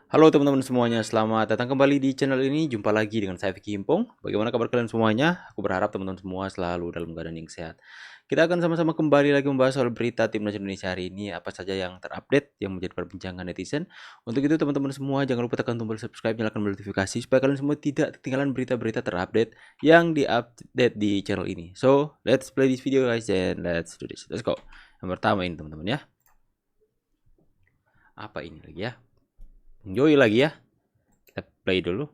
Halo teman-teman semuanya, selamat datang kembali di channel ini. Jumpa lagi dengan saya Vicky Himpong. Bagaimana kabar kalian semuanya? Aku berharap teman-teman semua selalu dalam keadaan yang sehat. Kita akan sama-sama kembali lagi membahas soal berita Timnas Indonesia hari ini. Apa saja yang terupdate, yang menjadi perbincangan netizen. Untuk itu teman-teman semua, jangan lupa tekan tombol subscribe, nyalakan notifikasi supaya kalian semua tidak ketinggalan berita-berita terupdate yang diupdate di channel ini. So, let's play this video guys and let's do this. Let's go. Yang pertama ini teman-teman ya. Apa ini lagi ya? Joy lagi ya. Kita play dulu.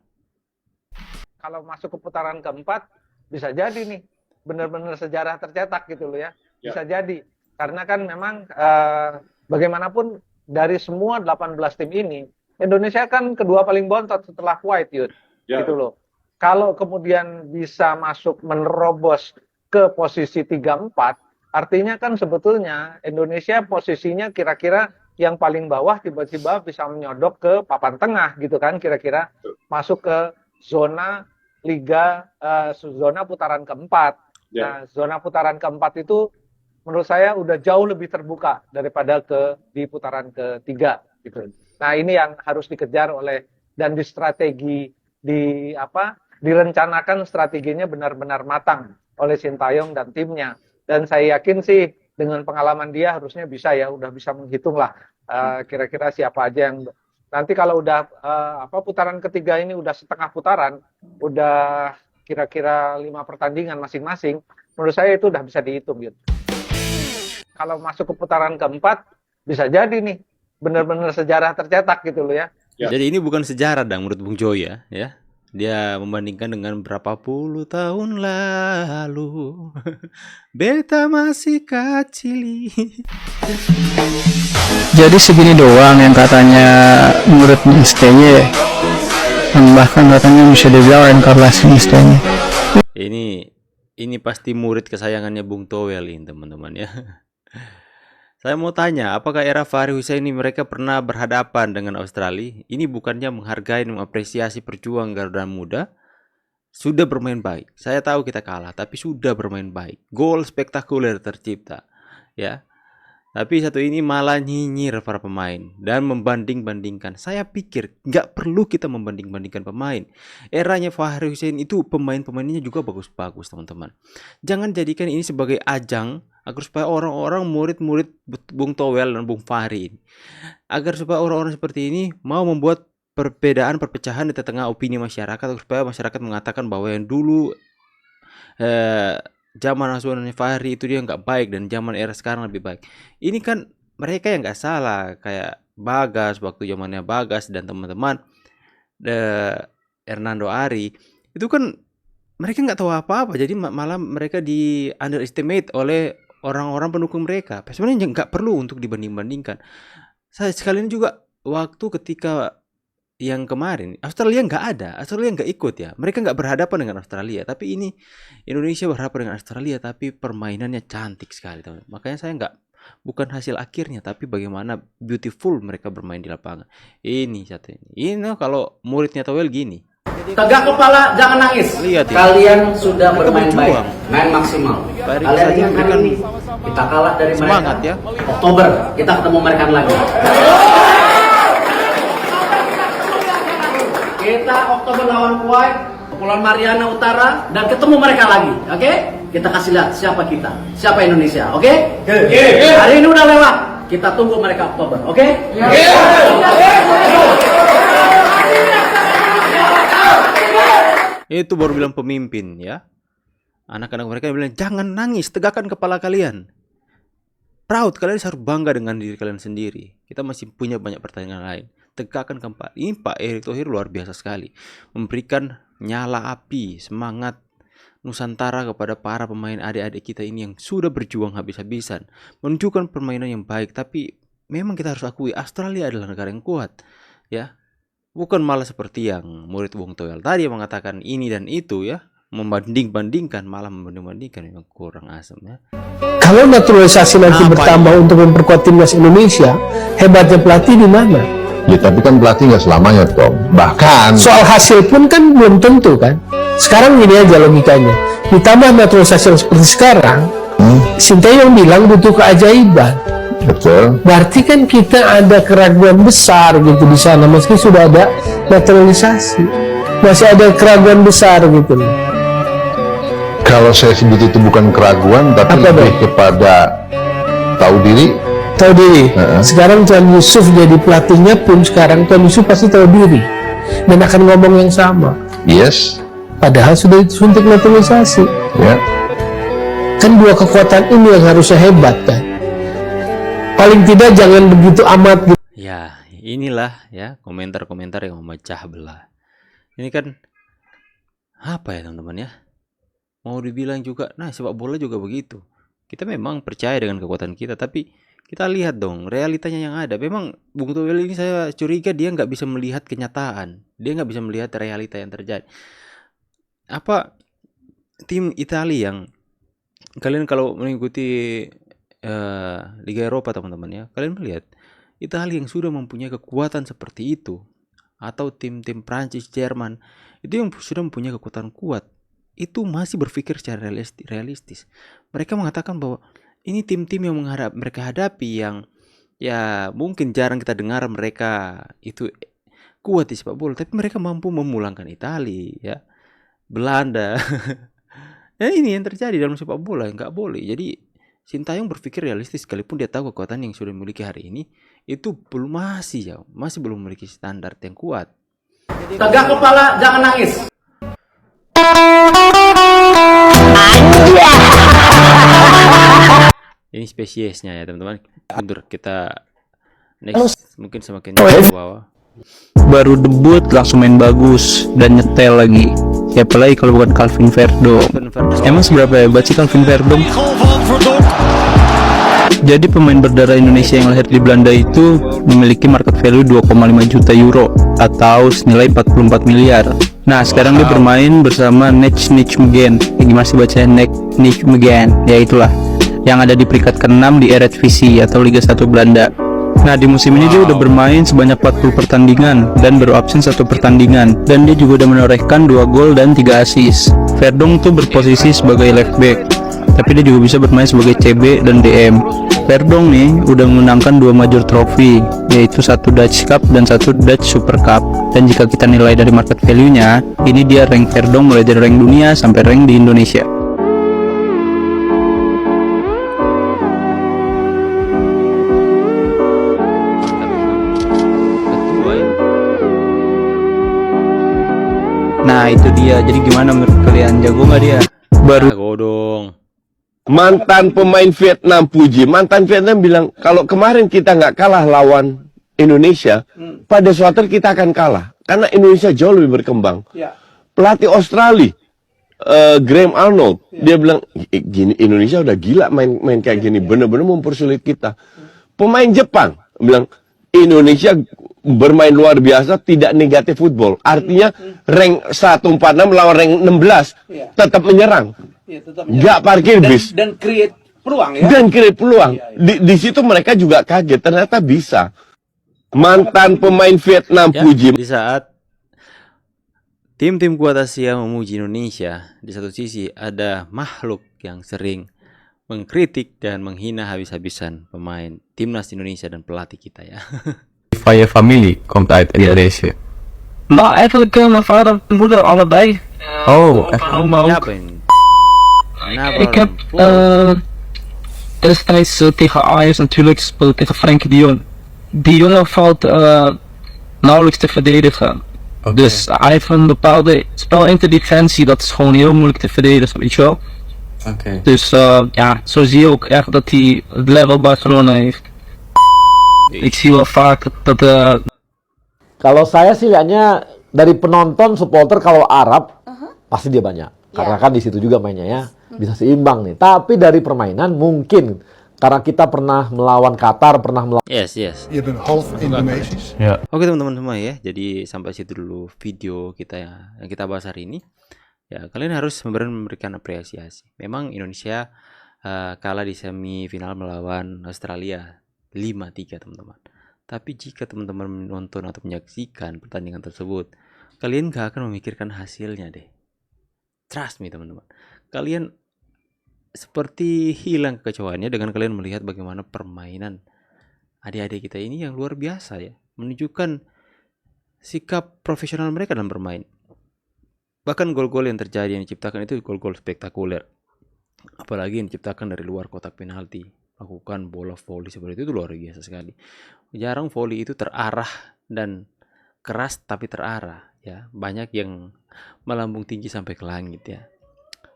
Kalau masuk ke putaran keempat bisa jadi nih benar-benar sejarah tercetak gitu loh ya. Bisa jadi karena kan memang bagaimanapun dari semua 18 tim ini Indonesia kan kedua paling bontot setelah Kuwait gitu loh. Kalau kemudian bisa masuk menerobos ke posisi 3-4 artinya kan sebetulnya Indonesia posisinya kira-kira yang paling bawah tiba-tiba bisa menyodok ke papan tengah gitu kan, kira-kira masuk ke zona zona putaran keempat. Nah, zona putaran keempat itu menurut saya udah jauh lebih terbuka daripada di putaran ketiga gitu. Nah, ini yang harus dikejar oleh dan direncanakan strateginya benar-benar matang oleh Sintayong dan timnya. Dan saya yakin sih dengan pengalaman dia harusnya bisa ya, udah bisa menghitung lah kira-kira siapa aja yang nanti kalau udah putaran ketiga ini udah setengah putaran, udah kira-kira 5 pertandingan masing-masing, menurut saya itu udah bisa dihitung gitu. Kalau masuk ke putaran keempat bisa jadi nih benar-benar sejarah tercetak gitu loh ya. Jadi ini bukan sejarah dong menurut Bung Joy ya. Dia membandingkan dengan berapa puluh tahun lalu. Beta masih kecil. Jadi segini doang yang katanya murid STY, bahkan katanya bisa dibilang reinkarnasi STY. Ini pasti murid kesayangannya Bung Towel ini teman-teman ya. Saya mau tanya, apakah era Fahri Husaini mereka pernah berhadapan dengan Australia? Ini bukannya menghargai dan mengapresiasi perjuangan Garuda Muda? Sudah bermain baik. Saya tahu kita kalah, tapi sudah bermain baik. Gol spektakuler tercipta, ya. Tapi satu ini malah nyinyir para pemain dan membanding-bandingkan. Saya pikir nggak perlu kita membanding-bandingkan pemain. Eranya Fahri Husaini itu pemain-pemainnya juga bagus-bagus teman-teman. Jangan jadikan ini sebagai ajang agar supaya orang-orang murid-murid Bung Towel dan Bung Fahri ini, agar supaya orang-orang seperti ini mau membuat perbedaan perpecahan di tengah opini masyarakat, supaya masyarakat mengatakan bahwa yang dulu zaman asuhannya Fahri itu dia nggak baik dan zaman era sekarang lebih baik. Ini kan mereka yang nggak salah, kayak Bagas waktu zamannya Bagas dan teman-teman Hernando Ari itu kan mereka nggak tahu apa-apa, jadi malah mereka di underestimate oleh orang-orang pendukung mereka. Sebenarnya nggak perlu untuk dibanding-bandingkan. Saya sekalian juga waktu ketika yang kemarin Australia nggak ada, Australia nggak ikut ya. Mereka nggak berhadapan dengan Australia. Tapi ini Indonesia berhadapan dengan Australia, tapi permainannya cantik sekali teman. Makanya saya bukan hasil akhirnya, tapi bagaimana beautiful mereka bermain di lapangan. Ini satu ini. Ini kalau muridnya Towel gini. Tegak kepala, jangan nangis. Lihat ya. Kalian sudah bermain baik, main maksimal. Kalian ingat hari ini kita kalah dari semangat mereka. Ya. Oktober kita ketemu mereka lagi. Kita Oktober lawan Kuwait, Kepulauan Mariana Utara, dan ketemu mereka lagi. Oke? Kita kasih lihat siapa kita, siapa Indonesia. Oke? Hari ini udah lewat. Kita tunggu mereka Oktober. Oke? Itu baru bilang pemimpin ya. Anak-anak mereka bilang jangan nangis, tegakkan kepala kalian. Proud, kalian harus bangga dengan diri kalian sendiri. Kita masih punya banyak pertandingan lain. Tegakkan kepala. Ini Pak Erick Thohir luar biasa sekali. Memberikan nyala api, semangat Nusantara kepada para pemain adik-adik kita ini yang sudah berjuang habis-habisan. Menunjukkan permainan yang baik. Tapi memang kita harus akui Australia adalah negara yang kuat. Ya. Bukan malah seperti yang murid Bung Towel tadi yang mengatakan ini dan itu ya, membanding-bandingkan, malah membanding-bandingkan, memang kurang asem ya. Kalau naturalisasi nanti bertambah untuk memperkuat timnas Indonesia, hebatnya pelatih di mana? Ya tapi kan pelatih nggak selamanya Tom. Bahkan Soal hasil pun kan belum tentu kan. Sekarang ini aja logikanya. Ditambah naturalisasi yang seperti sekarang, Sintayong bilang butuh keajaiban. Betul. Berarti kan kita ada keraguan besar gitu di sana, meski sudah ada naturalisasi, masih ada keraguan besar gitu loh. Kalau saya sebut itu bukan keraguan, tapi Apa lebih dong? kepada tahu diri. Tahu diri. Sekarang Tuan Yusuf jadi pelatihnya pun sekarang Tuan Yusuf pasti tahu diri dan akan ngomong yang sama. Yes. Padahal sudah disuntik naturalisasi. Ya. Kan dua kekuatan ini yang harusnya hebat kan. Paling tidak jangan begitu amat gitu. Ya, inilah ya komentar-komentar yang memecah belah. Ini kan apa ya teman-teman ya? Mau dibilang juga, nah sepak bola juga begitu. Kita memang percaya dengan kekuatan kita, tapi kita lihat dong realitanya yang ada. Memang Bung Toel ini saya curiga dia nggak bisa melihat kenyataan. Dia nggak bisa melihat realita yang terjadi. Apa tim Italia yang kalian kalau mengikuti Liga Eropa teman-teman ya, kalian melihat Italia yang sudah mempunyai kekuatan seperti itu, atau tim-tim Prancis, Jerman itu yang sudah mempunyai kekuatan kuat, itu masih berpikir secara realistis. Mereka mengatakan bahwa ini tim-tim yang mereka hadapi yang ya mungkin jarang kita dengar mereka itu kuat di sepak bola, tapi mereka mampu memulangkan Italia ya, Belanda. Ya ini yang terjadi dalam sepak bola, nggak boleh. Jadi Sintayong berpikir realistis, sekalipun dia tahu kekuatan yang sudah dimiliki hari ini itu masih belum memiliki standar yang kuat. Tegak kepala, jangan nangis. Ini spesiesnya ya teman-teman. Mundur kita next mungkin semakin ke bawah. Baru debut langsung main bagus dan nyetel lagi. Siapa lagi kalau bukan Calvin Verdong? Emang seberapa hebat sih Calvin Verdong? Jadi pemain berdarah Indonesia yang lahir di Belanda itu memiliki market value 2,5 juta euro atau senilai 44 miliar. Nah sekarang dia bermain bersama Nijmegen, yang masih bacanya Nijmegen, ya itulah, yang ada di peringkat ke-6 di Eredivisie atau Liga 1 Belanda. Nah di musim ini dia udah bermain sebanyak 40 pertandingan dan baru absen 1 pertandingan, dan dia juga udah menorehkan 2 gol dan 3 assist. Verdong tuh berposisi sebagai left back, tapi dia juga bisa bermain sebagai CB dan DM. Verdong nih udah memenangkan 2 major trophy, yaitu 1 Dutch Cup dan 1 Dutch Super Cup. Dan jika kita nilai dari market value-nya, ini dia rank Verdong mulai dari rank dunia sampai rank di Indonesia. Ketua ya. Nah itu dia, jadi gimana menurut kalian, jago nggak dia? Baru Godong. Mantan pemain Vietnam, Puji, mantan Vietnam bilang kalau kemarin kita nggak kalah lawan Indonesia, pada suatu hari kita akan kalah karena Indonesia jauh lebih berkembang. Pelatih Australia, Graham Arnold, dia bilang gini, Indonesia udah gila main kayak gini, bener-bener mempersulit kita. Pemain Jepang bilang Indonesia bermain luar biasa, tidak negatif football. Artinya rank 146 lawan rank 16 tetap menyerang. Nggak parkir bis Dan create peluang ya. dan create peluang. Di situ mereka juga kaget, ternyata bisa. Mantan pemain Vietnam, Ya, Puji, di saat tim-tim kuat Asia memuji Indonesia, di satu sisi ada makhluk yang sering mengkritik dan menghina habis-habisan pemain timnas Indonesia dan pelatih kita ya. Van je familie komt uit Indonesië. Nou, eigenlijk mijn vader en moeder allebei. Oh, echt? Siapa ini? Kenapa? Ik heb destijds tegen Ajax natuurlijk gespeeld tegen Frenkie de Jong. Die jongen valt nauwelijks te verdedigen. Oké. Dus hij heeft een bepaalde spelintelligentie, dat is gewoon heel moeilijk te verdedigen, weet je wel. Oké. Dus ja, zo zie je ook echt dat hij het level Barcelona heeft. Ik zie wel vaak dat Kalau saya sih lihatnya dari penonton supporter kalau Arab pasti dia banyak. Karena kan di situ juga mainnya ya bisa seimbang nih. Tapi dari permainan mungkin karena kita pernah melawan Qatar, pernah melawan Yes. Je bent half Indonesisch. Ja. Oke teman-teman semua ya. Jadi sampai situ dulu video kita yang kita bahas hari ini. Ya, kalian harus memberikan apresiasi. Memang Indonesia kalah di semifinal melawan Australia 5-3 teman-teman. Tapi jika teman-teman menonton atau menyaksikan pertandingan tersebut, kalian gak akan memikirkan hasilnya deh. Trust me teman-teman. Kalian seperti hilang kekacauannya dengan kalian melihat bagaimana permainan adik-adik kita ini yang luar biasa ya, menunjukkan sikap profesional mereka dalam bermain. Bahkan gol-gol yang terjadi yang diciptakan itu gol-gol spektakuler. Apalagi yang diciptakan dari luar kotak penalti. Lakukan bola volley seperti itu luar biasa sekali. Jarang volley itu terarah dan keras tapi terarah ya. Banyak yang melambung tinggi sampai ke langit ya.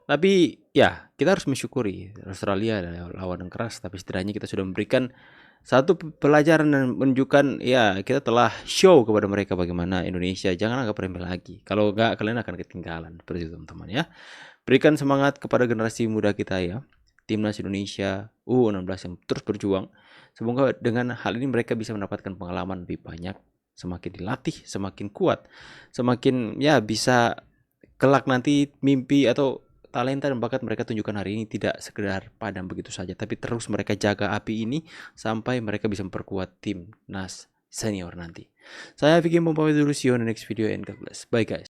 Tapi ya kita harus mensyukuri Australia adalah lawan yang keras, tapi setidaknya kita sudah memberikan satu pelajaran dan menunjukkan ya kita telah show kepada mereka bagaimana Indonesia jangan anggap remeh lagi. Kalau enggak kalian akan ketinggalan seperti itu teman-teman ya. Berikan semangat kepada generasi muda kita ya. Timnas Indonesia U16 yang terus berjuang. Semoga dengan hal ini mereka bisa mendapatkan pengalaman lebih banyak. Semakin dilatih, semakin kuat. Semakin ya bisa kelak nanti mimpi atau talenta dan bakat mereka tunjukkan hari ini tidak sekedar padam begitu saja, tapi terus mereka jaga api ini sampai mereka bisa memperkuat timnas senior nanti. Saya Vicky Pompawai dulu, see you on the next video and God bless. Bye guys.